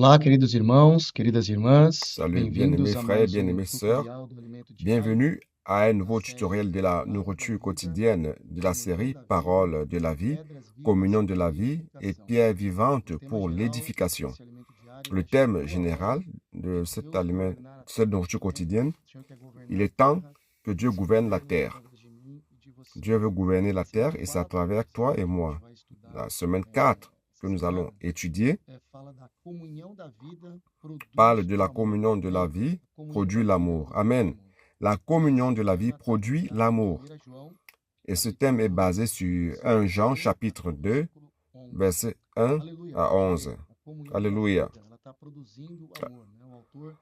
Olá, queridos irmãos, queridas irmãs, Salut, bem-vindos bien-aimés a frères, mais um bien-aimées sœurs. tutorial do Alimento Diário, Bienvenue à un nouveau na série tutoriel de la Palavra nourriture da Vida, quotidienne de la no série Pão da Vida, Paroles de la vie, Pedras Vivas Communion de para la a vie et Edificação. Pierre O vivante tema pour geral l'édification. desse alimento diário Le é chegou thème a général hora de de Deus governar a cette terra. nourriture quotidienne, O Senhor quer il governar a est temps terra que e Dieu isso gouverne la através terre. de mim e de você. Dieu veut gouverner la Semana terre et c'est à 4 travers da toi série et que a moi. gente vai estudar La semaine 4 que essa nous allons semana étudier fala da comunhão da vida parle produz de o la amor. communion de la Amém? vie, A comunhão produit da vida l'amour. produz o Amen. amor. La communion de la vie produit Está l'amour. em 1 João, Et ce capítulo thème est 2, basé sur 1 Jean chapitre 2, versículo 11. versets 1 Aleluia, à pode 11. ler. A comunhão Alléluia. da vida, ela está produzindo o amor, né? O autor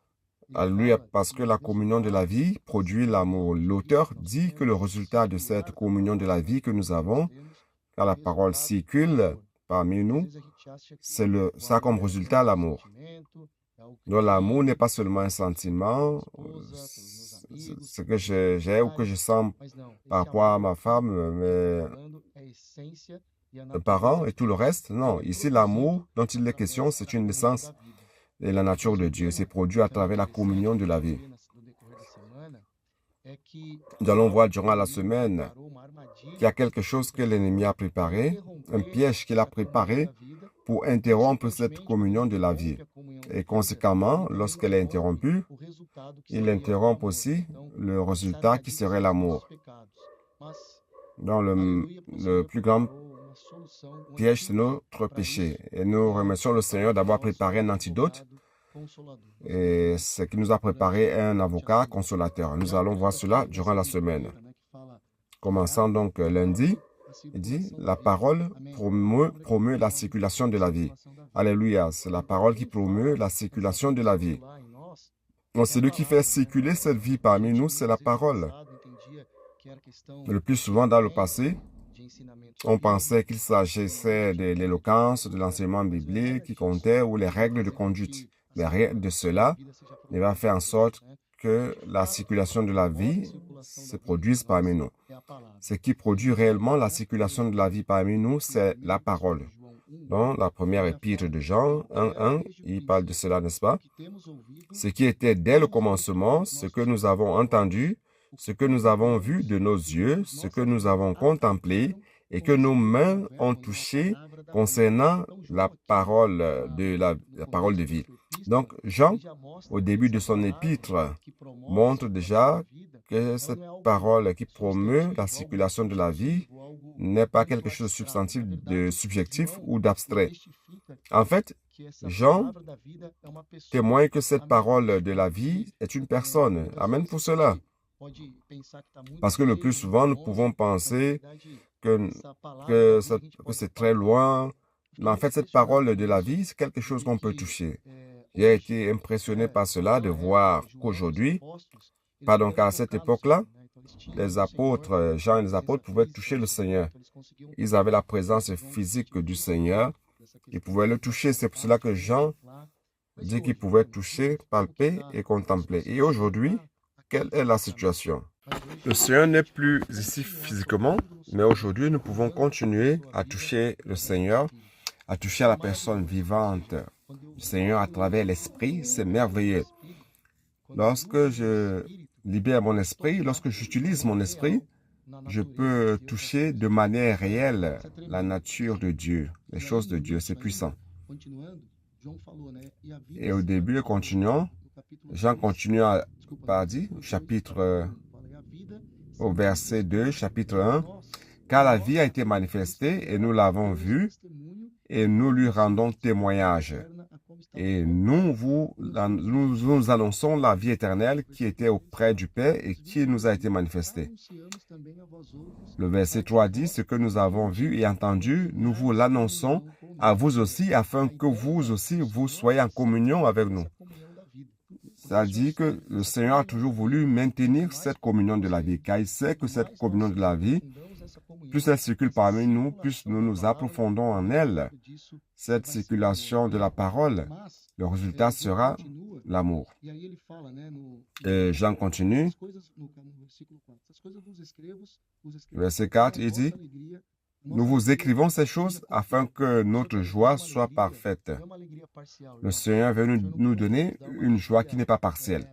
ele Alléluia, fala parce que que os la communion de la resultados vie produit dessa l'amour. comunhão da vida L'auteur estão dit que le sendo résultat de cette circular da communion de la palavra vie que nous que nós avons, lemos, car la o parole resultado é circule amor. parmi Às nous, vezes a gente acha que c'est o ça amor comme é résultat apenas um l'amour. sentimento, é algo que eu Donc l'amour n'est sinto pas seulement un pela minha sentiment, esposa, pelos meus amigos, ce que pelos meus j'ai ou que je familiares, sens mas não, par esse rapport à amor ma aqui femme, que ele está mes falando é a essência e a parents natureza et de tout le Deus. reste. Non, Ele é ici l'amour produzido dont il est question, através c'est da une comunhão naissance da vida. et la nature Mas de o Dieu. C'est tema produit à que será travers la communion interessante de que la nós vie. ver no decorrer da semana é que Nous allons voir durant la inimigo semaine preparou uma qu'il y a armadilha quelque chose que l'ennemi a para préparé, un interromper piège qu'il a essa comunhão préparé da vida pour e, interrompre cette consequentemente, quando ele communion de la vie. interrompe a comunhão da Et vida, conséquemment, ele também lorsqu'elle est interrompe interrompue, o resultado que il seria o interrompt amor. aussi Então, le essa résultat qui armadilha serait são os nossos l'amour. pecados. Mas, Dans aleluia, o le Senhor plus grand preparou uma solução, um piège, c'est antídoto notre para péché. isso, Et nous que é remercions le o Seigneur d'avoir nosso préparé un antidote. advogado consolador. Nós vamos Et ver c'est qu'il nous a durante préparé un a avocat semana. consolateur. Nous Já allons voir começando a cela semana com durant essa la vida semaine. inteira, né, que fala Commençant donc lundi, a il dit, circulação da la vida. parole Amém. promeut la circulation de la vie. Alléluia, c'est la parole qui promeut la circulation de la vie. Donc celui qui fait circuler cette vie parmi nous, c'est la parole. Le plus souvent dans le passé, on pensait qu'il s'agissait de l'éloquence, de l'enseignement biblique qui comptait ou les règles de conduite. Mais rien de cela ne va faire en sorte que la circulation de la vie se produise parmi nous. Ce qui produit réellement la circulation de la vie parmi nous, c'est la parole. Dans la première épître de Jean 1:1, il parle de cela, n'est-ce pas? Ce qui était dès le commencement, ce que nous avons entendu, ce que nous avons vu de nos yeux, ce que nous avons contemplé et que nos mains ont touché concernant la parole de vie. Donc, Jean, au début de son épître, montre déjà que cette parole qui promeut la circulation de la vie n'est pas quelque chose de substantif, de subjectif ou d'abstrait. En fait, Jean témoigne que cette parole de la vie est une personne. Amen pour cela. Parce que le plus souvent, nous pouvons penser que c'est très loin. Mais en fait, cette parole de la vie, c'est quelque chose qu'on peut toucher. J'ai été impressionné par cela de voir qu'aujourd'hui, pardon, qu'à cette époque-là, les apôtres, Jean et les apôtres pouvaient toucher le Seigneur. Ils avaient la présence physique du Seigneur. Ils pouvaient le toucher. C'est pour cela que Jean dit qu'ils pouvaient toucher, palper et contempler. Et aujourd'hui, quelle est la situation? Le Seigneur n'est plus ici physiquement, mais aujourd'hui, nous pouvons continuer à toucher le Seigneur, à toucher à la personne vivante du Seigneur à travers l'Esprit. C'est merveilleux. Lorsque je libère mon esprit, lorsque j'utilise mon esprit, je peux toucher de manière réelle la nature de Dieu, les choses de Dieu. C'est puissant. Et au début, continuons. Jean continue par dire, au verset 2, chapitre 1, « Car la vie a été manifestée et nous l'avons vue et nous lui rendons témoignage. Et nous annonçons la vie éternelle qui était auprès du Père et qui nous a été manifestée. » Le verset 3 dit, « Ce que nous avons vu et entendu, nous vous l'annonçons à vous aussi, afin que vous aussi, vous soyez en communion avec nous. » Ça dit que le Seigneur a toujours voulu maintenir cette communion de la vie, car il sait que cette communion de la vie, plus elle circule parmi nous, plus nous nous approfondons en elle, cette circulation de la parole, le résultat sera l'amour. Et Jean continue, verset 4, il dit, Nous vous écrivons ces choses afin que notre joie soit parfaite. Le Seigneur veut nous donner une joie qui n'est pas partielle,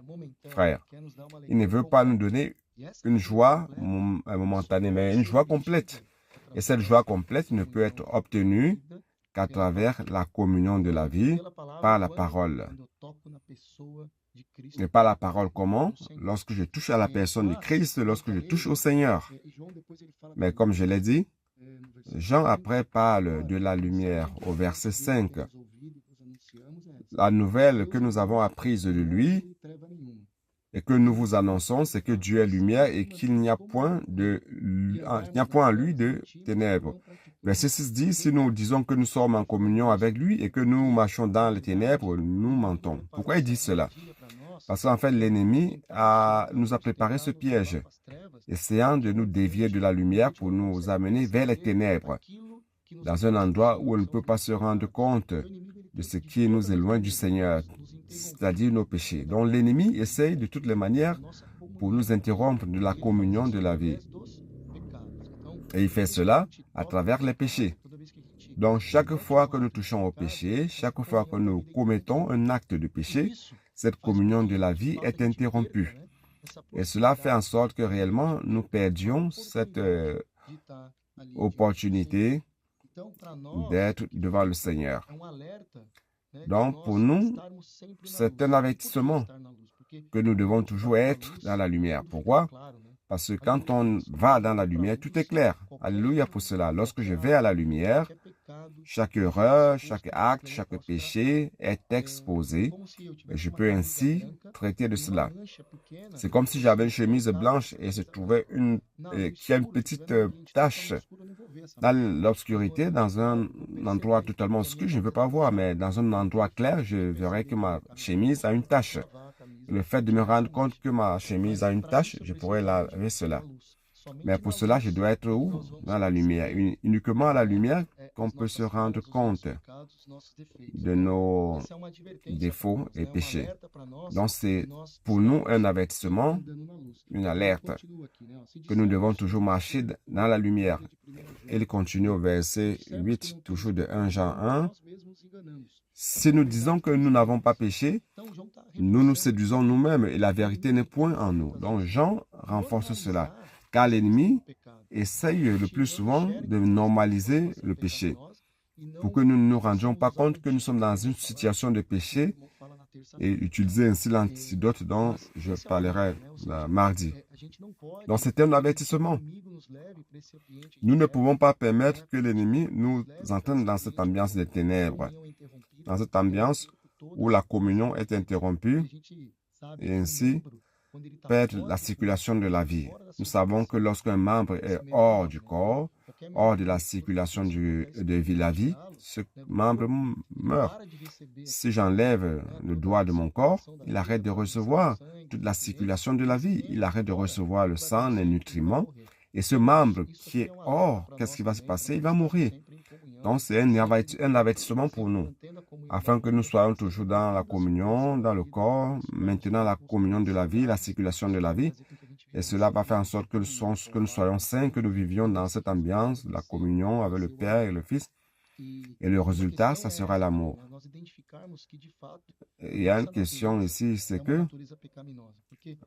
frère. Il ne veut pas nous donner une joie momentanée, mais une joie complète. Et cette joie complète ne peut être obtenue qu'à travers la communion de la vie par la parole. Et par la parole comment? Lorsque je touche à la personne de Christ, lorsque je touche au Seigneur. Mais comme je l'ai dit, Jean après parle de la lumière au verset 5. La nouvelle que nous avons apprise de lui et que nous vous annonçons, c'est que Dieu est lumière et qu'il n'y a point en lui de ténèbres. Verset 6 dit, si nous disons que nous sommes en communion avec lui et que nous marchons dans les ténèbres, nous mentons. Pourquoi il dit cela? Parce qu'en fait, l'ennemi nous a préparé ce piège, essayant de nous dévier de la lumière pour nous amener vers les ténèbres, dans un endroit où on ne peut pas se rendre compte de ce qui nous éloigne du Seigneur, c'est-à-dire nos péchés. Donc l'ennemi essaye de toutes les manières pour nous interrompre de la communion de la vie. Et il fait cela à travers les péchés. Donc chaque fois que nous touchons au péché, chaque fois que nous commettons un acte de péché, cette communion de la vie est interrompue. Et cela fait en sorte que réellement nous perdions cette opportunité d'être devant le Seigneur. Donc pour nous, c'est un avertissement que nous devons toujours être dans la lumière. Pourquoi? Parce que quand on va dans la lumière, tout est clair. Alléluia pour cela. Lorsque je vais à la lumière, chaque erreur, chaque acte, chaque péché est exposé. Et je peux ainsi traiter de cela. C'est comme si j'avais une chemise blanche et je trouvais qui a une petite tache dans l'obscurité, dans un endroit totalement obscur, je ne veux pas voir, mais dans un endroit clair, je verrai que ma chemise a une tache. Le fait de me rendre compte que ma chemise a une tache, je pourrais laver cela. Mais pour cela, je dois être où? Dans la lumière. Uniquement à la lumière qu'on peut se rendre compte de nos défauts et péchés. Donc c'est pour nous un avertissement, une alerte, que nous devons toujours marcher dans la lumière. Il continue au verset 8, toujours de 1 Jean 1. Si nous disons que nous n'avons pas péché, nous nous séduisons nous-mêmes et la vérité n'est point en nous. Donc Jean renforce cela, car l'ennemi essaye le plus souvent de normaliser le péché, pour que nous ne nous rendions pas compte que nous sommes dans une situation de péché et utiliser ainsi l'antidote dont je parlerai mardi. Donc c'est un avertissement. Nous ne pouvons pas permettre que l'ennemi nous entraîne dans cette ambiance des ténèbres, dans cette ambiance où la communion est interrompue et ainsi perdre la circulation de la vie. Nous savons que lorsqu'un membre est hors du corps, hors de la circulation de la vie, ce membre meurt. Si j'enlève le doigt de mon corps, il arrête de recevoir toute la circulation de la vie. Il arrête de recevoir le sang, les nutriments. Et ce membre qui est hors, qu'est-ce qui va se passer? Il va mourir. Donc c'est un avertissement pour nous, afin que nous soyons toujours dans la communion, dans le corps, maintenant la communion de la vie, la circulation de la vie. Et cela va faire en sorte que nous soyons saints, que nous vivions dans cette ambiance, la communion avec le Père et le Fils. Et le résultat, ça sera l'amour. Il y a une question ici, c'est que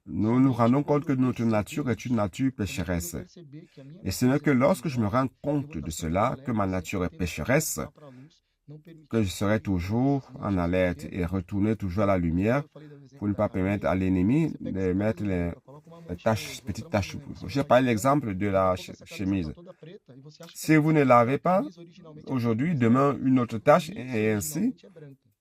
nous nous rendons compte que notre nature est une nature pécheresse. Et ce n'est que lorsque je me rends compte de cela, que ma nature est pécheresse, que je serai toujours en alerte et retourner toujours à la lumière pour ne pas permettre à l'ennemi de mettre les petites taches. J'ai parlé l'exemple de la chemise. Si vous ne lavez pas aujourd'hui, demain une autre tache et ainsi,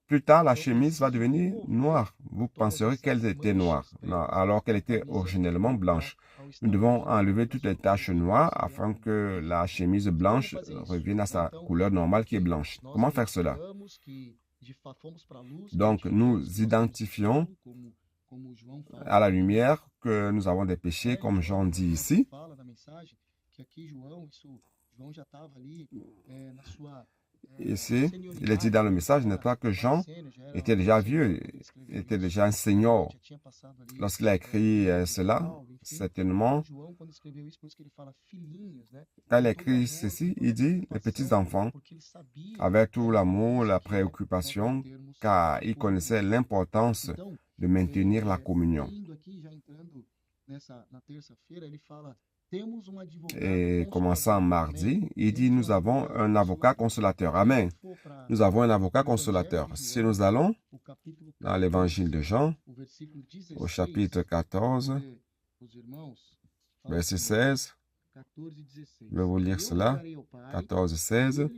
plus tard la chemise va devenir noire. Vous penserez qu'elle était noire, alors qu'elle était originellement blanche. Nous devons enlever toutes les taches noires afin que la chemise blanche revienne à sa couleur normale qui est blanche. Comment faire cela? Donc, nous identifions à la lumière que nous avons des péchés, comme Jean dit ici. Ici, il est dit dans le message, n'est-ce pas, que Jean était déjà vieux, était déjà un senior. Lorsqu'il a écrit cela, Certainement, quand il écrit ceci, il dit les petits-enfants, avec tout l'amour, la préoccupation, car il connaissait l'importance de maintenir la communion. Et commençant mardi, il dit, nous avons un avocat consolateur. Amen. Nous avons un avocat consolateur. Si nous allons dans l'évangile de Jean, au chapitre 14, verset 16, je vais vous lire cela, 14, 16.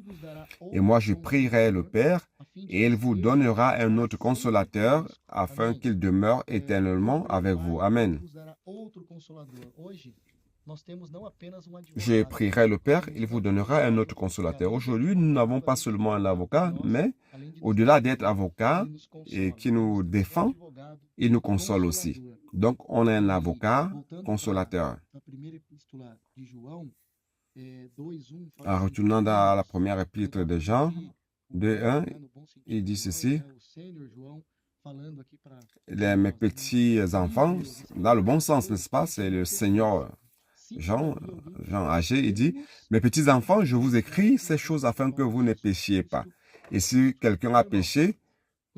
Et moi je prierai le Père, et il vous donnera un autre consolateur, afin qu'il demeure éternellement avec vous. Amen. Je prierai le Père, il vous donnera un autre consolateur. Aujourd'hui, nous n'avons pas seulement un avocat, mais au-delà d'être avocat et qui nous défend, il nous console aussi. Donc, on a un avocat consolateur. En retournant dans la première épître de Jean, 2:1, il dit ceci. Mes petits enfants, dans le bon sens, n'est-ce pas? C'est le Seigneur Jean âgé, il dit, mes petits enfants, je vous écris ces choses afin que vous ne péchiez pas. Et si quelqu'un a péché,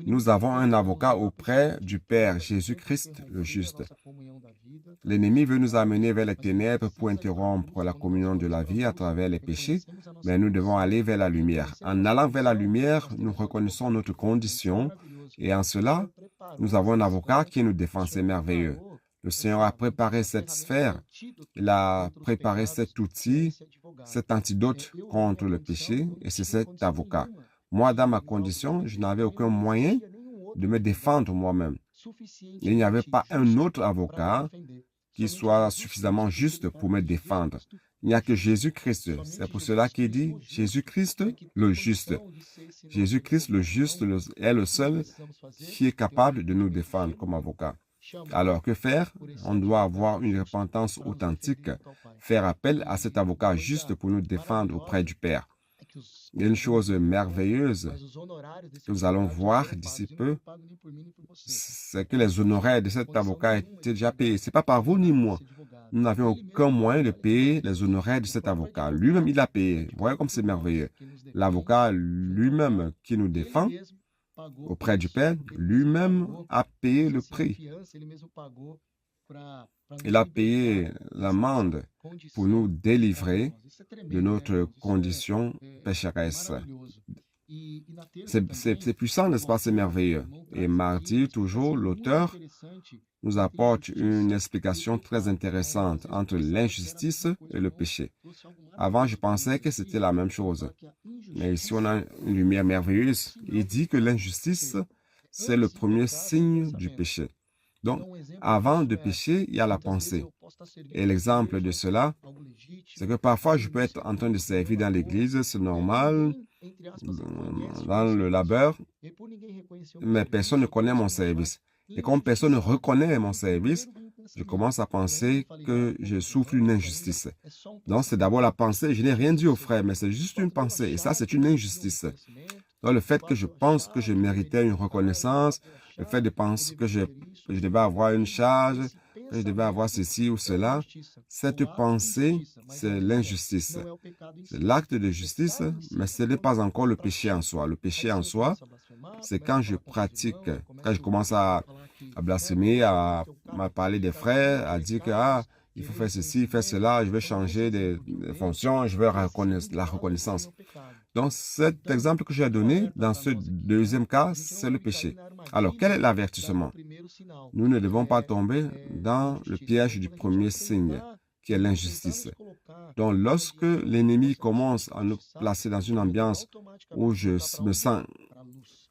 nous avons un avocat auprès du Père, Jésus-Christ, le juste. L'ennemi veut nous amener vers les ténèbres pour interrompre la communion de la vie à travers les péchés, mais nous devons aller vers la lumière. En allant vers la lumière, nous reconnaissons notre condition et en cela, nous avons un avocat qui nous défend. C'est merveilleux. Le Seigneur a préparé cette sphère, il a préparé cet outil, cet antidote contre le péché, et c'est cet avocat. Moi, dans ma condition, je n'avais aucun moyen de me défendre moi-même. Il n'y avait pas un autre avocat qui soit suffisamment juste pour me défendre. Il n'y a que Jésus-Christ. C'est pour cela qu'il dit Jésus-Christ, le juste. Jésus-Christ, le juste, est le seul qui est capable de nous défendre comme avocat. Alors, que faire? On doit avoir une repentance authentique, faire appel à cet avocat juste pour nous défendre auprès du Père. Il y a une chose merveilleuse que nous allons voir d'ici peu, c'est que les honoraires de cet avocat étaient déjà payés. Ce n'est pas par vous ni moi. Nous n'avions aucun moyen de payer les honoraires de cet avocat. Lui-même, il a payé. Vous voyez comme c'est merveilleux. L'avocat lui-même qui nous défend auprès du Père, lui-même a payé le prix. Il a payé l'amende pour nous délivrer de notre condition pécheresse. C'est puissant, n'est-ce pas? C'est merveilleux. Et mardi, toujours, l'auteur nous apporte une explication très intéressante entre l'injustice et le péché. Avant, je pensais que c'était la même chose. Mais ici, on a une lumière merveilleuse. Il dit que l'injustice, c'est le premier signe du péché. Donc, avant de pécher, il y a la pensée. Et l'exemple de cela, c'est que parfois, je peux être en train de servir dans l'église, c'est normal, dans le labeur, mais personne ne connaît mon service. Et comme personne ne reconnaît mon service, je commence à penser que je souffre d'une injustice. Donc, c'est d'abord la pensée. Je n'ai rien dit aux frères, mais c'est juste une pensée. Et ça, c'est une injustice. Donc, le fait que je pense que je méritais une reconnaissance, le fait de penser que je devais avoir une charge, que je devais avoir ceci ou cela, cette pensée, c'est l'injustice. C'est l'acte de justice, mais ce n'est pas encore le péché en soi. Le péché en soi, c'est quand je pratique, quand je commence à blasphémer, à parler des frères, à dire que il faut faire ceci, faire cela, je vais changer de fonction, je veux la reconnaissance. Donc, cet exemple que j'ai donné, dans ce deuxième cas, c'est le péché. Alors, quel est l'avertissement? Nous ne devons pas tomber dans le piège du premier signe, qui est l'injustice. Donc, lorsque l'ennemi commence à nous placer dans une ambiance où je me sens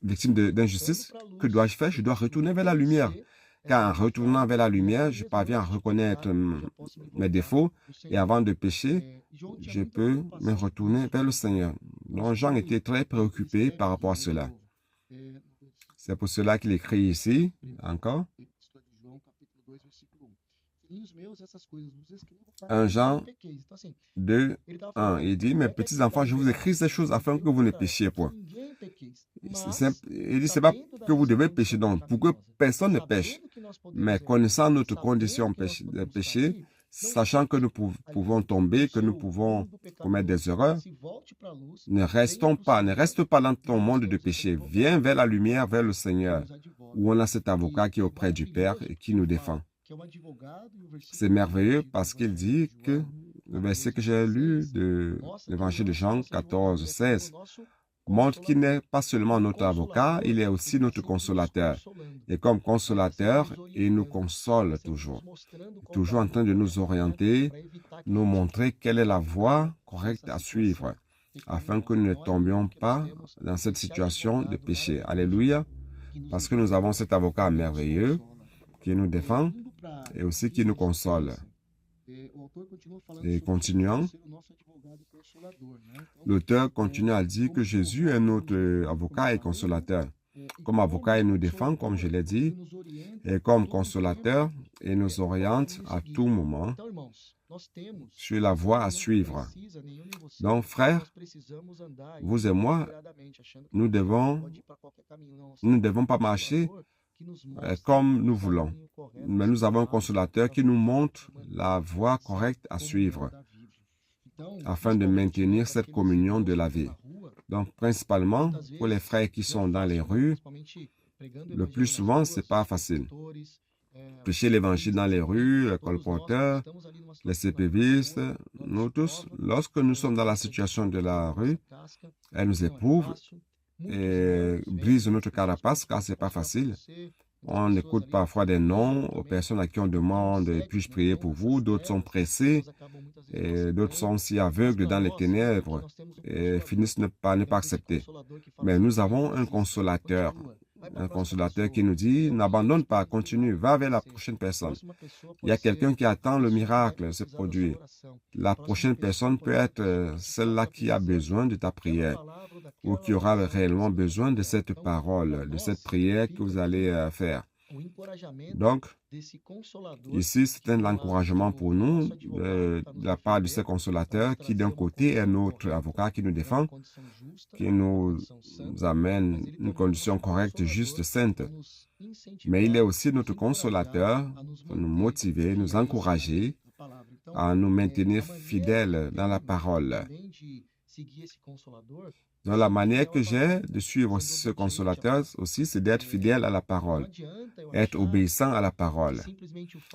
victime d'injustice, que dois-je faire? Je dois retourner vers la lumière. Car en retournant vers la lumière, je parviens à reconnaître mes défauts et avant de pécher, je peux me retourner vers le Seigneur. Donc Jean était très préoccupé par rapport à cela. C'est pour cela qu'il écrit ici, encore. 1 Jean 2, 1. Il dit, mes petits enfants, je vous écris ces choses afin que vous ne péchiez point. Il dit, c'est pas que vous devez pécher, donc, pour que personne ne pêche. Mais connaissant notre condition de péché, sachant que nous pouvons tomber, que nous pouvons commettre des erreurs, ne reste pas dans ton monde de péché. Viens vers la lumière, vers le Seigneur, où on a cet avocat qui est auprès du Père et qui nous défend. C'est merveilleux parce qu'il dit que le verset que j'ai lu de l'évangile de Jean 14, 16 montre qu'il n'est pas seulement notre avocat, il est aussi notre consolateur. Et comme consolateur, il nous console toujours en train de nous orienter, nous montrer quelle est la voie correcte à suivre, afin que nous ne tombions pas dans cette situation de péché. Alléluia, parce que nous avons cet avocat merveilleux qui nous défend et aussi qui nous console. Et continuant, l'auteur continue à dire que Jésus est notre avocat et consolateur. Comme avocat, il nous défend, comme je l'ai dit, et comme consolateur, il nous oriente à tout moment sur la voie à suivre. Donc, frères, vous et moi, nous ne devons pas marcher comme nous voulons. Mais nous avons un consolateur qui nous montre la voie correcte à suivre afin de maintenir cette communion de la vie. Donc, principalement, pour les frères qui sont dans les rues, le plus souvent, ce n'est pas facile. Prêcher l'évangile dans les rues, les colporteurs, les CPVistes, nous tous, lorsque nous sommes dans la situation de la rue, elle nous éprouve et brise notre carapace car ce n'est pas facile. On écoute parfois des noms aux personnes à qui on demande « puis-je prier pour vous ?» D'autres sont pressés et d'autres sont si aveugles dans les ténèbres et finissent par ne pas accepter. Mais nous avons un consolateur qui nous dit « n'abandonne pas, continue, va vers la prochaine personne ». Il y a quelqu'un qui attend le miracle se produire. La prochaine personne peut être celle-là qui a besoin de ta prière ou qui aura réellement besoin de cette parole, de cette prière que vous allez faire. Donc, ici, c'est un encouragement pour nous de la part de ce consolateur qui, d'un côté, est notre avocat qui nous défend, qui nous amène une condition correcte, juste, sainte. Mais il est aussi notre consolateur pour nous motiver, nous encourager à nous maintenir fidèles dans la parole. Donc, la manière que j'ai de suivre ce consolateur aussi, c'est d'être fidèle à la parole, être obéissant à la parole.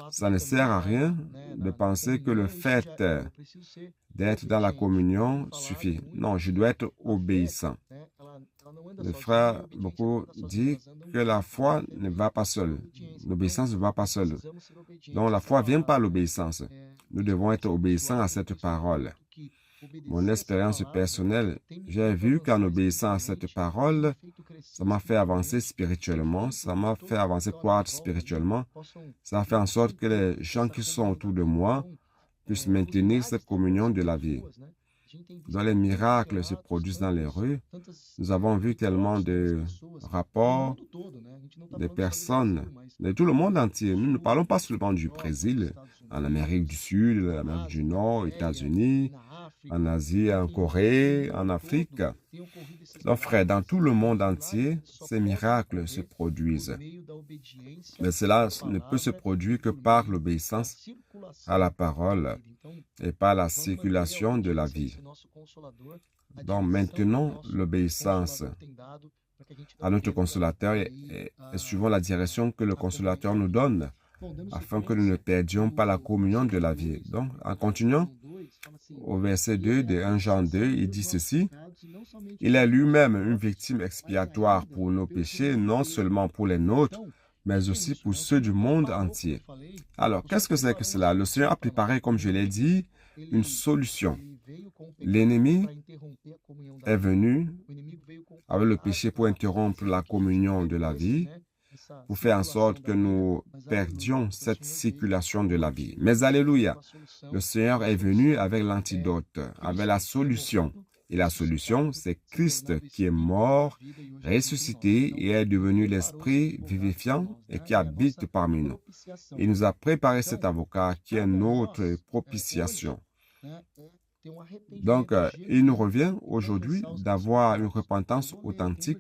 Ça ne sert à rien de penser que le fait d'être dans la communion suffit. Non, je dois être obéissant. Le frère beaucoup dit que la foi ne va pas seule. L'obéissance ne va pas seule. Donc, la foi vient par l'obéissance. Nous devons être obéissants à cette parole. Mon expérience personnelle, j'ai vu qu'en obéissant à cette parole, ça m'a fait avancer spirituellement, ça m'a fait avancer croître spirituellement, ça a fait en sorte que les gens qui sont autour de moi puissent maintenir cette communion de la vie. Dans les miracles se produisent dans les rues, nous avons vu tellement de rapports, de personnes de tout le monde entier. Nous ne parlons pas seulement du Brésil, en Amérique du Sud, en Amérique du Nord, aux États-Unis, en Asie, en Corée, en Afrique. Donc, frères, dans tout le monde entier, ces miracles se produisent. Mais cela ne peut se produire que par l'obéissance à la parole et par la circulation de la vie. Donc, maintenant, l'obéissance à notre consolateur et suivant la direction que le consolateur nous donne, afin que nous ne perdions pas la communion de la vie. Donc, en continuant, au verset 2 de 1 Jean 2, il dit ceci, « Il est lui-même une victime expiatoire pour nos péchés, non seulement pour les nôtres, mais aussi pour ceux du monde entier. » Alors, qu'est-ce que c'est que cela? Le Seigneur a préparé, comme je l'ai dit, une solution. L'ennemi est venu avec le péché pour interrompre la communion de la vie, pour faire en sorte que nous perdions cette circulation de la vie. Mais alléluia, le Seigneur est venu avec l'antidote, avec la solution. Et la solution, c'est Christ qui est mort, ressuscité et est devenu l'Esprit vivifiant et qui habite parmi nous. Il nous a préparé cet avocat qui est notre propitiation. Donc, il nous revient aujourd'hui d'avoir une repentance authentique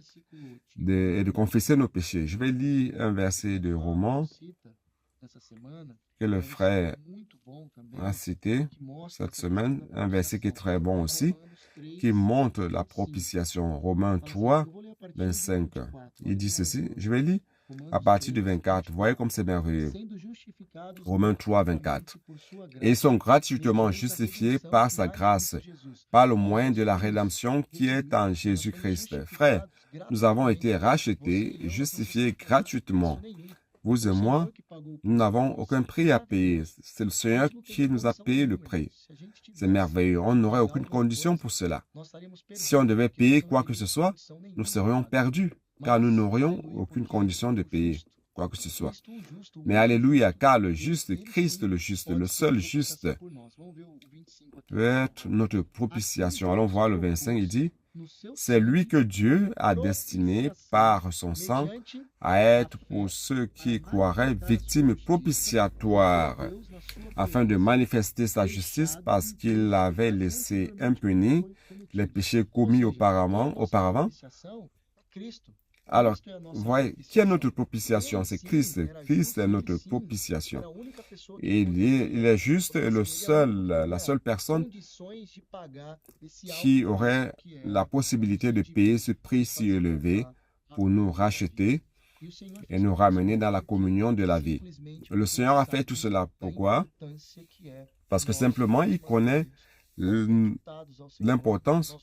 et de confesser nos péchés. Je vais lire un verset de Romains que le frère a cité cette semaine, un verset qui est très bon aussi, qui montre la propitiation. Romains 3, 25. Il dit ceci, je vais lire à partir du 24. Voyez comme c'est merveilleux. Romains 3, 24. Et ils sont gratuitement justifiés par sa grâce, par le moyen de la rédemption qui est en Jésus-Christ. Frères, nous avons été rachetés, justifiés gratuitement. Vous et moi, nous n'avons aucun prix à payer. C'est le Seigneur qui nous a payé le prix. C'est merveilleux. On n'aurait aucune condition pour cela. Si on devait payer quoi que ce soit, nous serions perdus, car nous n'aurions aucune condition de payer quoi que ce soit. Mais alléluia, car le juste, Christ le juste, le seul juste, peut être notre propitiation. Allons voir le 25, il dit, c'est lui que Dieu a destiné par son sang à être pour ceux qui croiraient victime propitiatoire, afin de manifester sa justice parce qu'il avait laissé impunis les péchés commis auparavant. Alors, voyez, qui est notre propitiation? C'est Christ. Christ est notre propitiation. Et il est juste la seule personne qui aurait la possibilité de payer ce prix si élevé pour nous racheter et nous ramener dans la communion de la vie. Le Seigneur a fait tout cela. Pourquoi? Parce que simplement, il connaît l'importance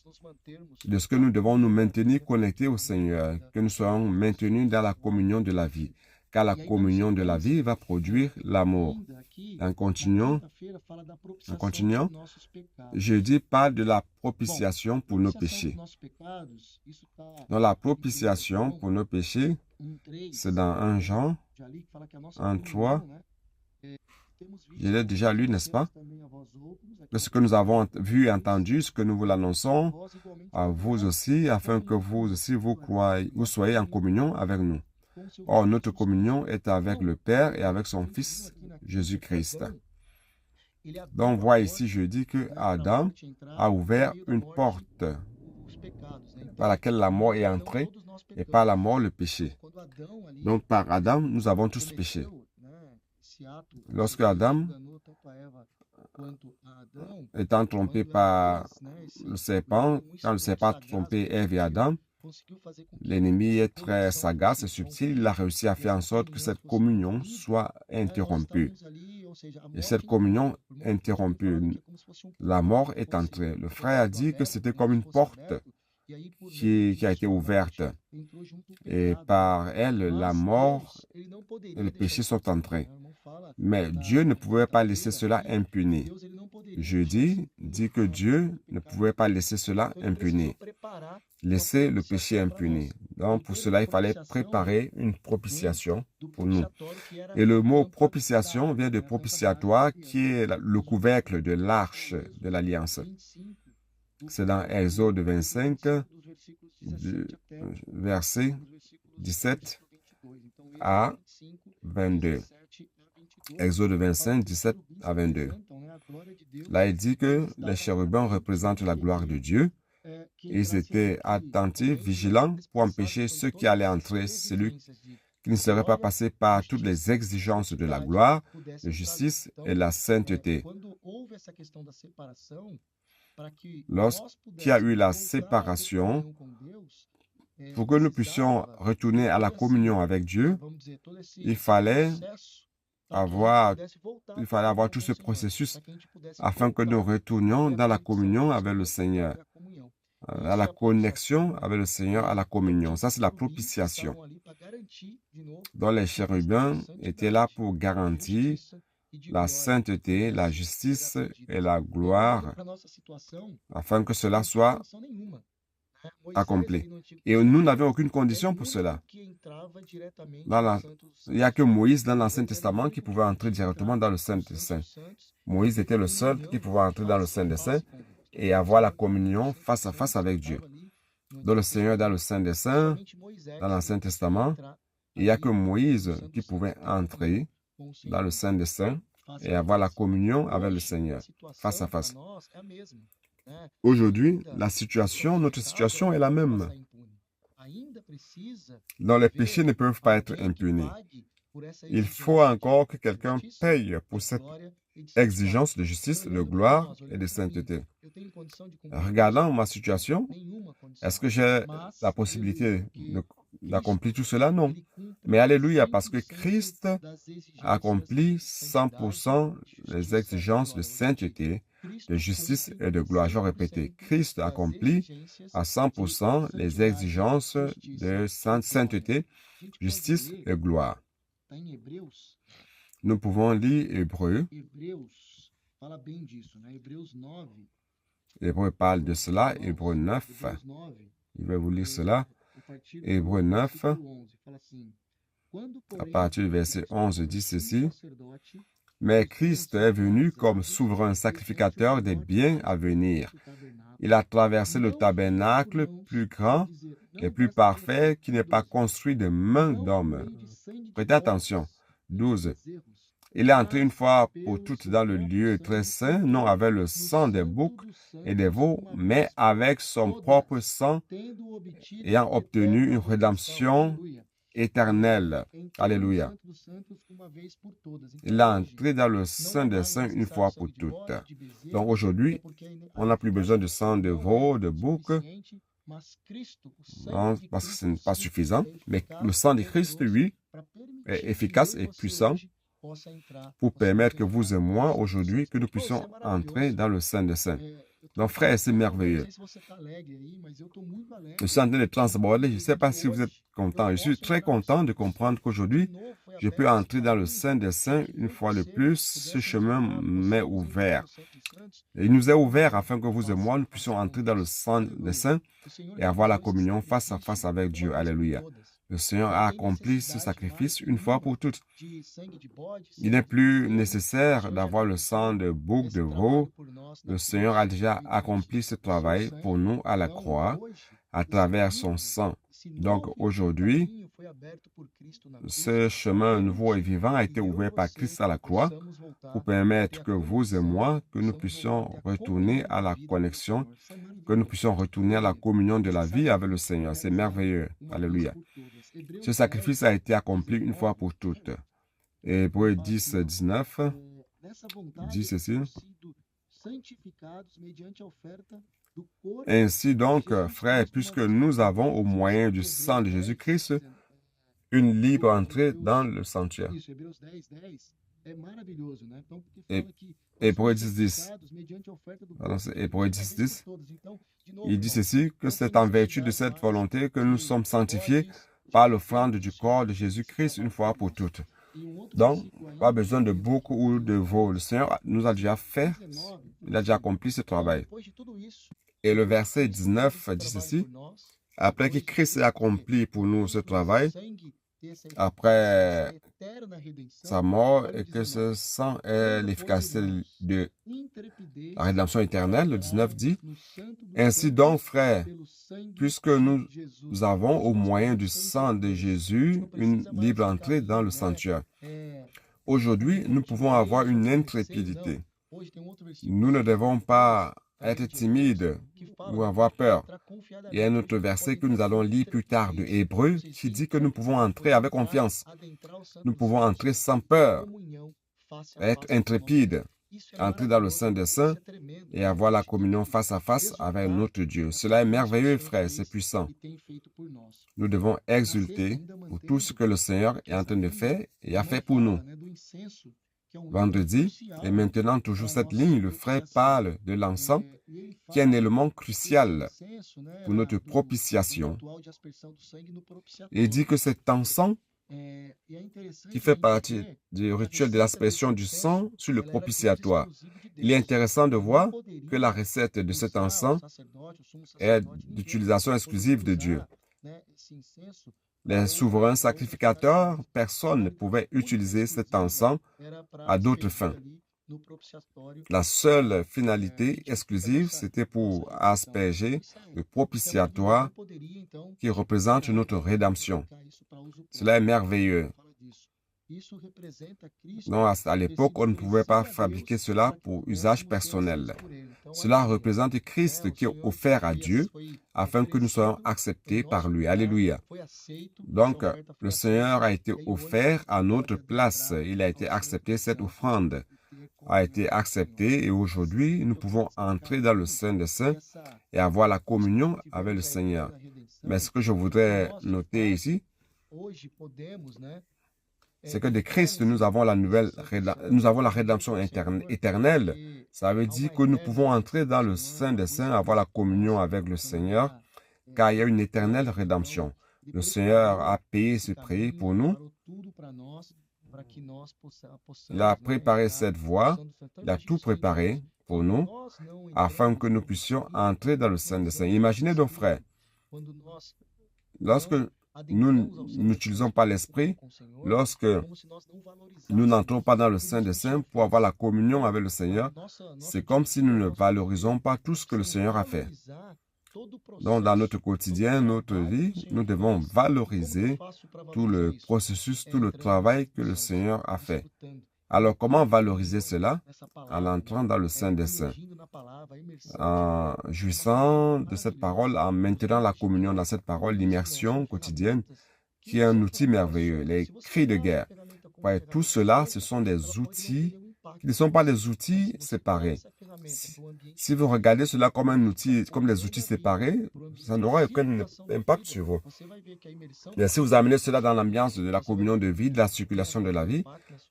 de ce que nous devons nous maintenir connectés au Seigneur, que nous soyons maintenus dans la communion de la vie, car la communion de la vie va produire l'amour. En continuant, jeudi parle de la propitiation pour nos péchés. Dans la propitiation pour nos péchés, c'est dans 1 Jean, 1:3. Je l'ai déjà lu, n'est-ce pas? De ce que nous avons vu et entendu, ce que nous vous l'annonçons à vous aussi, afin que vous aussi vous soyez en communion avec nous. Or, notre communion est avec le Père et avec son Fils, Jésus-Christ. Donc, voyez ici, je dis que Adam a ouvert une porte par laquelle la mort est entrée et par la mort le péché. Donc, par Adam, nous avons tous péché. Lorsque Adam, étant trompé par le serpent, quand le serpent a trompé Ève et Adam, l'ennemi est très sagace et subtil. Il a réussi à faire en sorte que cette communion soit interrompue. Et cette communion interrompue, la mort est entrée. Le frère a dit que c'était comme une porte qui a été ouverte. Et par elle, la mort et le péché sont entrés. Mais Dieu ne pouvait pas laisser cela impuni. Jeudi dit que Dieu ne pouvait pas laisser cela impuni. Laisser le péché impuni. Donc, pour cela, il fallait préparer une propitiation pour nous. Et le mot propitiation vient de propitiatoire, qui est le couvercle de l'arche de l'Alliance. C'est dans Exode 25, verset 17 à 22. Exode 25, 17 à 22. Là, il dit que les chérubins représentent la gloire de Dieu. Ils étaient attentifs, vigilants pour empêcher ceux qui allaient entrer, celui qui ne serait pas passé par toutes les exigences de la gloire, de justice et la sainteté. Lorsqu'il y a eu la séparation, pour que nous puissions retourner à la communion avec Dieu, il fallait avoir tout ce processus afin que nous retournions dans la communion avec le Seigneur, à la connexion avec le Seigneur, à la communion. Ça, c'est la propitiation. Donc, les chérubins étaient là pour garantir la sainteté, la justice et la gloire, afin que cela soit accompli. Et nous n'avions aucune condition pour cela. Il n'y a que Moïse dans l'Ancien Testament qui pouvait entrer directement dans le Saint des Saints. Moïse était le seul qui pouvait entrer dans le Saint des Saints. et avoir la communion face à face avec Dieu. Dans le Seigneur, dans le Saint des Saints, dans l'Ancien Testament, il n'y a que Moïse qui pouvait entrer dans le Saint des Saints et avoir la communion avec le Seigneur, face à face. Aujourd'hui, notre situation est la même. Donc les péchés ne peuvent pas être impunis. Il faut encore que quelqu'un paye pour cette exigence de justice, de gloire et de sainteté. Regardant ma situation, est-ce que j'ai la possibilité d'accomplir tout cela? Non. Mais alléluia, parce que Christ accomplit 100% les exigences de sainteté, de justice et de gloire. Je répète, Christ accomplit à 100% les exigences de sainteté, justice et gloire. Nous pouvons lire Hébreux. Hébreux parle de cela, Hébreux 9. Je vais vous lire cela. Hébreux 9, à partir du verset 11, dit ceci. Mais Christ est venu comme souverain sacrificateur des biens à venir. Il a traversé le tabernacle plus grand et plus parfait qui n'est pas construit de main d'homme. Prêtez attention. 12. Il est entré une fois pour toutes dans le lieu très saint, non avec le sang des boucs et des veaux, mais avec son propre sang, ayant obtenu une rédemption éternelle. Alléluia. Il est entré dans le Saint des Saints une fois pour toutes. Donc aujourd'hui, on n'a plus besoin de sang de veau, de bouc, non, parce que ce n'est pas suffisant. Mais le sang de Christ, lui, est efficace et puissant pour permettre que vous et moi, aujourd'hui, que nous puissions entrer dans le Saint des Saints. Donc, frère, c'est merveilleux. Je suis en train de transborder. Je ne sais pas si vous êtes content. Je suis très content de comprendre qu'aujourd'hui, je peux entrer dans le Saint des Saints une fois de plus. Ce chemin m'est ouvert. Et il nous est ouvert afin que vous et moi, nous puissions entrer dans le Saint des Saints et avoir la communion face à face avec Dieu. Alléluia. Le Seigneur a accompli ce sacrifice une fois pour toutes. Il n'est plus nécessaire d'avoir le sang de bouc, de veau. Le Seigneur a déjà accompli ce travail pour nous à la croix, à travers son sang. Donc aujourd'hui, ce chemin nouveau et vivant a été ouvert par Christ à la croix pour permettre que vous et moi, que nous puissions retourner à la connexion, que nous puissions retourner à la communion de la vie avec le Seigneur. C'est merveilleux. Alléluia. Ce sacrifice a été accompli une fois pour toutes. Hébreux 10, 19 dit ceci. Ainsi donc, frères, puisque nous avons au moyen du sang de Jésus-Christ une libre entrée dans le sanctuaire. Hébreux 10, 10. Hébreux 10, 10. Il dit ceci, que c'est en vertu de cette volonté que nous sommes sanctifiés par l'offrande du corps de Jésus-Christ une fois pour toutes. Donc, pas besoin de beaucoup ou de veau. Le Seigneur nous a déjà fait, il a déjà accompli ce travail. Et le verset 19 dit ceci, après que Christ ait accompli pour nous ce travail, après sa mort, et que ce sang est l'efficacité de la rédemption éternelle, le 19 dit, ainsi donc, frères, puisque nous avons au moyen du sang de Jésus une libre entrée dans le sanctuaire. Aujourd'hui, nous pouvons avoir une intrépidité. Nous ne devons pas être timides ou avoir peur. Il y a un autre verset que nous allons lire plus tard de Hébreux qui dit que nous pouvons entrer avec confiance. Nous pouvons entrer sans peur, être intrépides, entrer dans le Saint des Saints et avoir la communion face à face avec notre Dieu. Cela est merveilleux, frères, c'est puissant. Nous devons exulter pour tout ce que le Seigneur est en train de faire et a fait pour nous. Vendredi, et maintenant toujours cette ligne, le frère parle de l'encens, qui est un élément crucial pour notre propitiation. Il dit que cet encens, qui fait partie du rituel de l'aspersion du sang sur le propitiatoire. Il est intéressant de voir que la recette de cet encens est d'utilisation exclusive de Dieu. Les souverains sacrificateurs, personne ne pouvait utiliser cet encens à d'autres fins. La seule finalité exclusive, c'était pour asperger le propitiatoire qui représente notre rédemption. Cela est merveilleux. Non, à l'époque, on ne pouvait pas fabriquer cela pour usage personnel. Cela représente Christ qui est offert à Dieu afin que nous soyons acceptés par lui. Alléluia. Donc, le Seigneur a été offert à notre place. Il a été accepté, cette offrande a été acceptée et aujourd'hui, nous pouvons entrer dans le Saint des Saints et avoir la communion avec le Seigneur. Mais ce que je voudrais noter ici, c'est que de Christ, nous avons la rédemption éternelle. Ça veut dire que nous pouvons entrer dans le Saint des Saints, avoir la communion avec le Seigneur, car il y a une éternelle rédemption. Le Seigneur a payé ce prix pour nous. Il a préparé cette voie, il a tout préparé pour nous, afin que nous puissions entrer dans le Saint des Saints. Imaginez donc, frères, lorsque nous n'utilisons pas l'Esprit, lorsque nous n'entrons pas dans le Saint des Saints pour avoir la communion avec le Seigneur, c'est comme si nous ne valorisons pas tout ce que le Seigneur a fait. Donc, dans notre quotidien, notre vie, nous devons valoriser tout le processus, tout le travail que le Seigneur a fait. Alors, comment valoriser cela? En entrant dans le Saint des Saints, en jouissant de cette parole, en maintenant la communion dans cette parole, l'immersion quotidienne, qui est un outil merveilleux, les cris de guerre. Ouais, tout cela, ce sont des outils qui ne sont pas des outils séparés. Si vous regardez cela comme un outil, comme des outils séparés, ça n'aura aucun impact sur vous. Mais si vous amenez cela dans l'ambiance de la communion de vie, de la circulation de la vie,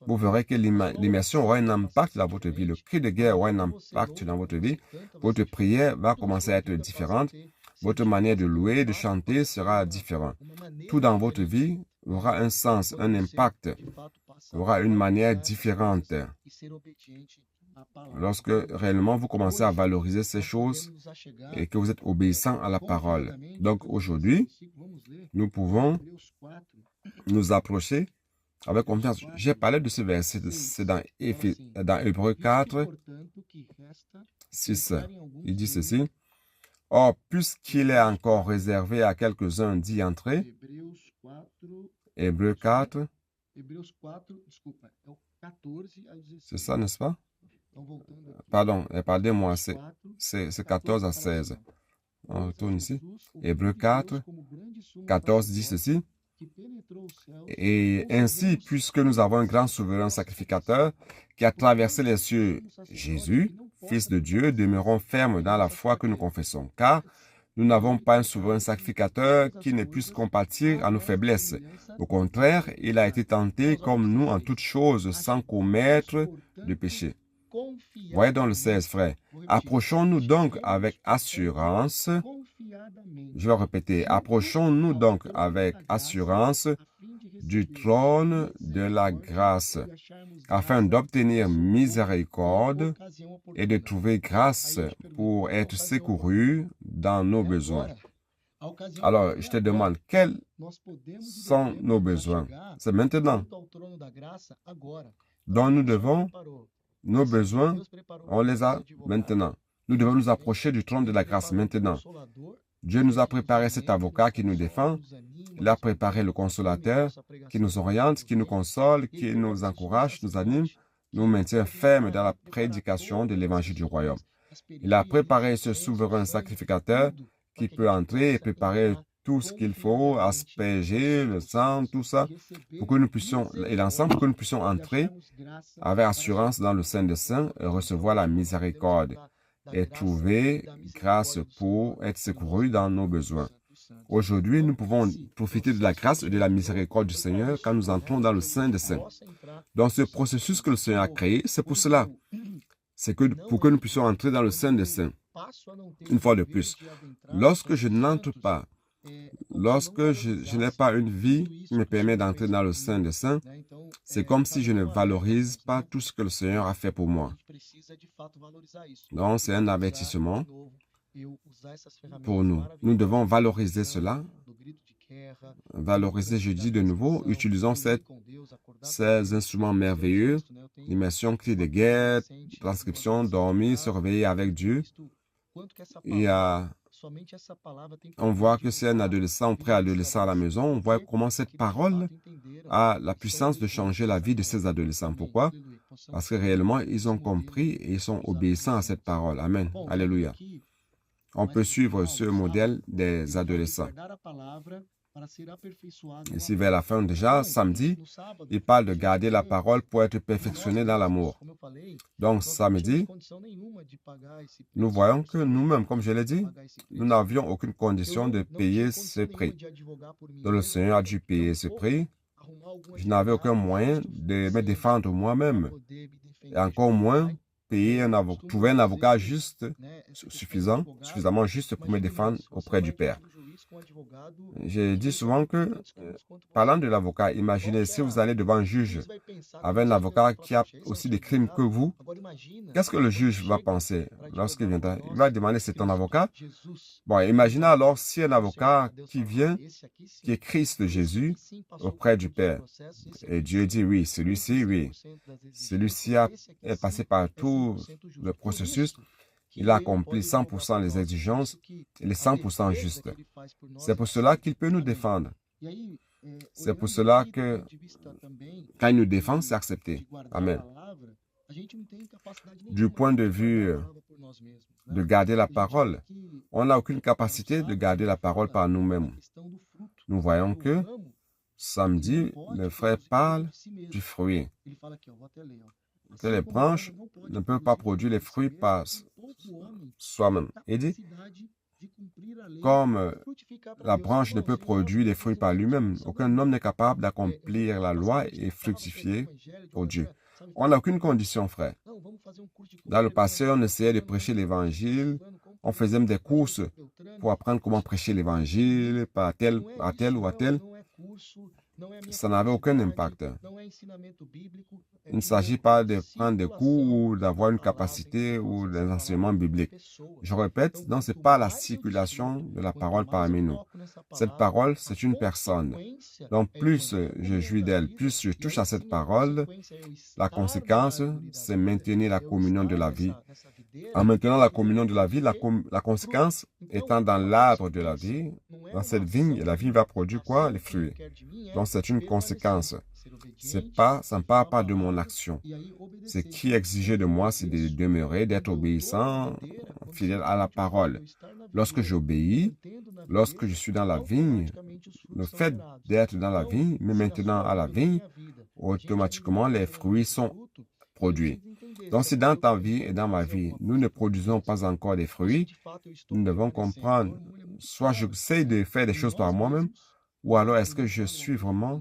vous verrez que l'immersion aura un impact dans votre vie. Le cri de guerre aura un impact dans votre vie. Votre prière va commencer à être différente. Votre manière de louer, de chanter sera différente. Tout dans votre vie aura un sens, un impact, aura une manière différente. Lorsque réellement vous commencez à valoriser ces choses et que vous êtes obéissant à la parole. Donc aujourd'hui, nous pouvons nous approcher avec confiance. J'ai parlé de ce verset, c'est dans Hébreux 4, 6. Il dit ceci. Or, puisqu'il est encore réservé à quelques-uns d'y entrer, Hébreux 4, c'est ça, n'est-ce pas? Pardon, pardonnez-moi, c'est 14 à 16. On retourne ici. Hébreux 4, 14 dit ceci. Et ainsi, puisque nous avons un grand souverain sacrificateur qui a traversé les cieux, Jésus, Fils de Dieu, demeurons fermes dans la foi que nous confessons, car nous n'avons pas un souverain sacrificateur qui ne puisse compatir à nos faiblesses. Au contraire, il a été tenté comme nous en toutes choses sans commettre de péché. Voyez dans le 16, frère. Approchons-nous donc avec assurance. Je vais répéter. Approchons-nous donc avec assurance du trône de la grâce, afin d'obtenir miséricorde et de trouver grâce pour être secouru dans nos besoins. Alors, je te demande, quels sont nos besoins? C'est maintenant. Donc, nous devons, nos besoins, on les a maintenant. Nous devons nous approcher du trône de la grâce maintenant. Dieu nous a préparé cet avocat qui nous défend. Il a préparé le consolateur qui nous oriente, qui nous console, qui nous encourage, nous anime, nous maintient fermes dans la prédication de l'évangile du royaume. Il a préparé ce souverain sacrificateur qui peut entrer et préparer tout ce qu'il faut, asperger le sang, tout ça, pour que nous puissions, et l'ensemble, pour que nous puissions entrer avec assurance dans le Saint des Saints et recevoir la miséricorde et trouver grâce pour être secourus dans nos besoins. Aujourd'hui, nous pouvons profiter de la grâce et de la miséricorde du Seigneur quand nous entrons dans le Saint des Saints. Dans ce processus que le Seigneur a créé, c'est pour cela. C'est pour que nous puissions entrer dans le Saint des Saints. Une fois de plus, lorsque je n'entre pas, lorsque je n'ai pas une vie qui me permet d'entrer dans le Saint des Saints, c'est comme si je ne valorise pas tout ce que le Seigneur a fait pour moi. Donc, c'est un avertissement pour nous. Nous devons valoriser cela valoriser, je dis de nouveau, utilisons ces instruments merveilleux, l'immersion, clé de guerre, transcription, dormir, se réveiller avec Dieu. On voit que c'est un adolescent, un préadolescent à la maison, on voit comment cette parole a la puissance de changer la vie de ces adolescents. Pourquoi? Parce que réellement, ils ont compris et ils sont obéissants à cette parole. Amen. Alléluia. On peut suivre ce modèle des adolescents. Ici, vers la fin déjà, samedi, il parle de garder la parole pour être perfectionné dans l'amour. Donc, samedi, nous voyons que nous-mêmes, comme je l'ai dit, nous n'avions aucune condition de payer ce prix. Donc, le Seigneur a dû payer ce prix. Je n'avais aucun moyen de me défendre moi-même. Et encore moins, trouver un avocat juste, suffisamment juste pour me défendre auprès du Père. Je dis souvent que, parlant de l'avocat, imaginez si vous allez devant un juge avec un avocat qui a aussi des crimes que vous, qu'est-ce que le juge va penser lorsqu'il viendra? Il va demander c'est ton avocat? Bon, imaginez alors si un avocat qui vient, qui est Christ Jésus, auprès du Père. Et Dieu dit oui, celui-ci, oui. Celui-ci est passé par tout le processus. Il a accompli 100% les exigences, il est 100% juste. C'est pour cela qu'il peut nous défendre. C'est pour cela que quand il nous défend, c'est accepté. Amen. Du point de vue de garder la parole, on n'a aucune capacité de garder la parole par nous-mêmes. Nous voyons que samedi, le frère parle du fruit. Que les branches ne peuvent pas produire les fruits par soi-même. Il dit, comme la branche ne peut produire les fruits par lui-même, aucun homme n'est capable d'accomplir la loi et fructifier pour Dieu. On n'a aucune condition, frère. Dans le passé, on essayait de prêcher l'évangile, on faisait même des courses pour apprendre comment prêcher l'évangile à tel ou à tel. Ça n'avait aucun impact. Il ne s'agit pas de prendre des cours ou d'avoir une capacité ou des enseignements bibliques. Je répète, donc ce n'est pas la circulation de la parole parmi nous. Cette parole, c'est une personne. Donc plus je jouis d'elle, plus je touche à cette parole, la conséquence, c'est maintenir la communion de la vie. En maintenant la communion de la vie, la conséquence étant dans l'arbre de la vie, dans cette vigne, la vigne va produire quoi? Les fruits. Donc c'est une conséquence. Ça ne part pas de mon action. Ce qui est exigé de moi, c'est de demeurer, d'être obéissant, fidèle à la parole. Lorsque j'obéis, lorsque je suis dans la vigne, le fait d'être dans la vigne, mais maintenant à la vigne, automatiquement les fruits sont produits. Donc si dans ta vie et dans ma vie, nous ne produisons pas encore des fruits, nous devons comprendre, soit j'essaie de faire des choses par moi-même, ou alors est-ce que je suis vraiment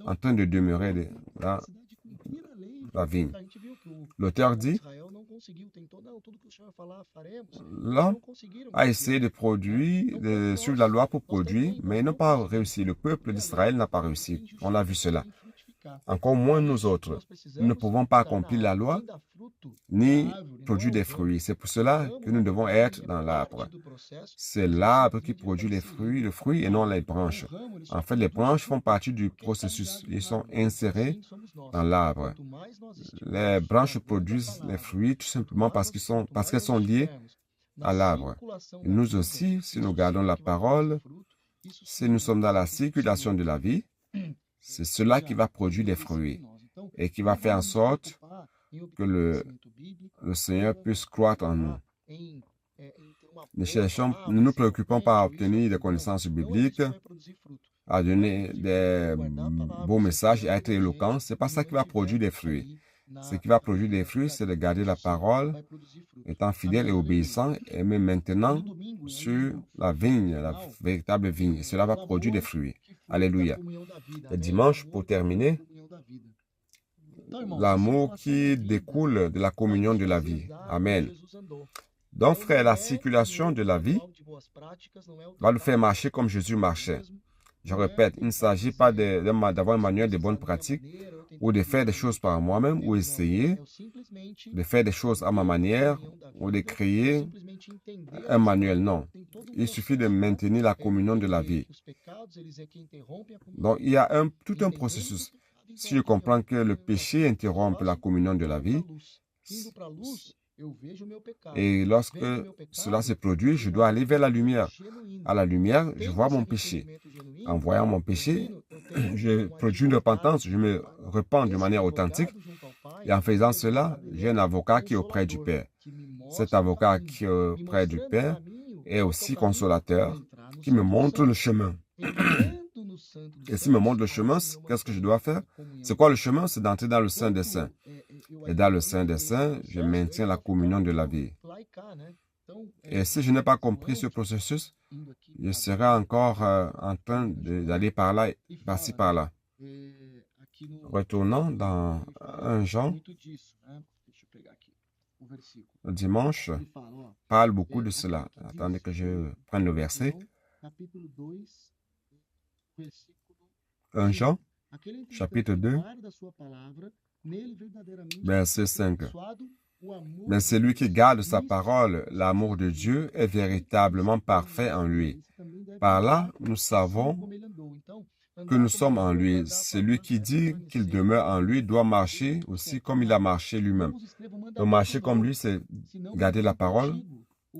en train de demeurer dans la vigne. L'auteur dit, l'homme a essayé de produire, de suivre la loi pour produire, mais ils n'ont pas réussi. Le peuple d'Israël n'a pas réussi. On a vu cela. Encore moins nous autres. Nous ne pouvons pas accomplir la loi, ni produire des fruits. C'est pour cela que nous devons être dans l'arbre. C'est l'arbre qui produit le fruit et non les branches. En fait, les branches font partie du processus. Ils sont insérés dans l'arbre. Les branches produisent les fruits tout simplement parce qu'elles sont liées à l'arbre. Nous aussi, si nous gardons la parole, si nous sommes dans la circulation de la vie, c'est cela qui va produire des fruits et qui va faire en sorte que le Seigneur puisse croître en nous. Ne nous préoccupons pas à obtenir des connaissances bibliques, à donner des beaux messages et à être éloquents. Ce n'est pas ça qui va produire des fruits. Ce qui va produire des fruits, c'est de garder la parole, étant fidèle et obéissant, et même maintenant sur la vigne, la véritable vigne. Et cela va produire des fruits. Alléluia. Et dimanche, pour terminer, l'amour qui découle de la communion de la vie. Amen. Donc, frère, la circulation de la vie va nous faire marcher comme Jésus marchait. Je répète, il ne s'agit pas d'avoir un manuel de bonnes pratiques ou de faire des choses par moi-même ou essayer de faire des choses à ma manière ou de créer un manuel, non. Il suffit de maintenir la communion de la vie. Donc, il y a tout un processus. Si je comprends que le péché interrompt la communion de la vie, et lorsque cela se produit, je dois aller vers la lumière. À la lumière, je vois mon péché. En voyant mon péché, je produis une repentance, je me repens de manière authentique. Et en faisant cela, j'ai un avocat qui est auprès du Père. Cet avocat qui est auprès du Père est aussi consolateur, qui me montre le chemin. Et s'il me montre le chemin, qu'est-ce que je dois faire? C'est quoi le chemin? C'est d'entrer dans le Saint des Saints. Et dans le Saint des Saints, je maintiens la communion de la vie. Et si je n'ai pas compris ce processus, je serai encore en train d'aller par là, par-ci, par-là. Retournons dans 1 Jean. Le dimanche parle beaucoup de cela. Attendez que je prenne le verset. 1 Jean, chapitre 2, verset 5. Mais celui qui garde sa parole, l'amour de Dieu, est véritablement parfait en lui. Par là, nous savons que nous sommes en lui. Celui qui dit qu'il demeure en lui doit marcher aussi comme il a marché lui-même. Donc marcher comme lui, c'est garder la parole,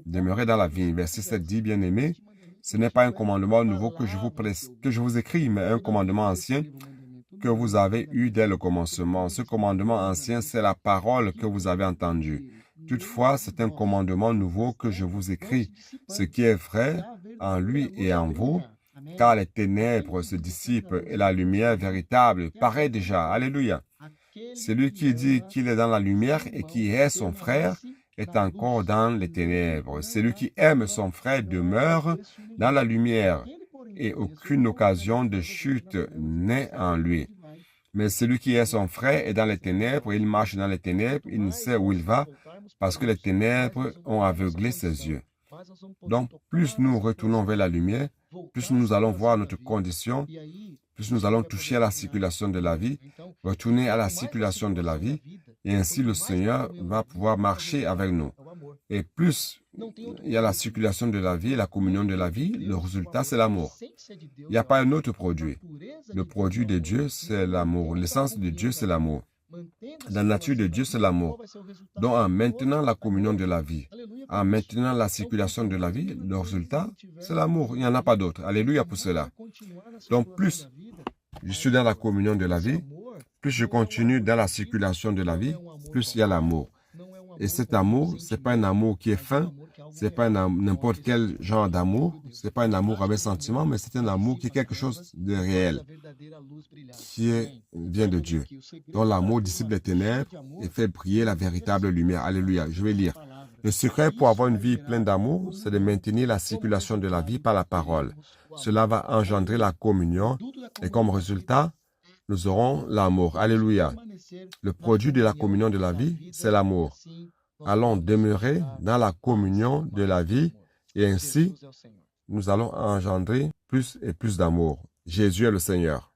demeurer dans la vie. Verset 7 dit, bien-aimés, ce n'est pas un commandement nouveau que je vous écris, mais un commandement ancien que vous avez eu dès le commencement. Ce commandement ancien, c'est la parole que vous avez entendue. Toutefois, c'est un commandement nouveau que je vous écris, ce qui est vrai en lui et en vous, car les ténèbres se dissipent et la lumière véritable paraît déjà. Alléluia. Celui qui dit qu'il est dans la lumière et qui est son frère est encore dans les ténèbres. Celui qui aime son frère demeure dans la lumière et aucune occasion de chute n'est en lui. Mais celui qui est son frère est dans les ténèbres, il marche dans les ténèbres, il ne sait où il va, parce que les ténèbres ont aveuglé ses yeux. Donc, plus nous retournons vers la lumière, plus nous allons voir notre condition, plus nous allons toucher à la circulation de la vie, retourner à la circulation de la vie, et ainsi le Seigneur va pouvoir marcher avec nous. Et plus il y a la circulation de la vie, la communion de la vie, le résultat, c'est l'amour. Il n'y a pas un autre produit. Le produit de Dieu, c'est l'amour. L'essence de Dieu, c'est l'amour. La nature de Dieu, c'est l'amour. Donc, en maintenant la communion de la vie, en maintenant la circulation de la vie, le résultat, c'est l'amour. Il n'y en a pas d'autre. Alléluia pour cela. Donc, plus je suis dans la communion de la vie, plus je continue dans la circulation de la vie, plus il y a l'amour. Et cet amour, ce n'est pas un amour qui est fin, ce n'est pas n'importe quel genre d'amour, ce n'est pas un amour avec sentiment, mais c'est un amour qui est quelque chose de réel, qui vient de Dieu. Donc l'amour dissipe les ténèbres et fait briller la véritable lumière. Alléluia. Je vais lire. Le secret pour avoir une vie pleine d'amour, c'est de maintenir la circulation de la vie par la parole. Cela va engendrer la communion et comme résultat, nous aurons l'amour. Alléluia. Le produit de la communion de la vie, c'est l'amour. Allons demeurer dans la communion de la vie et ainsi, nous allons engendrer plus et plus d'amour. Jésus est le Seigneur.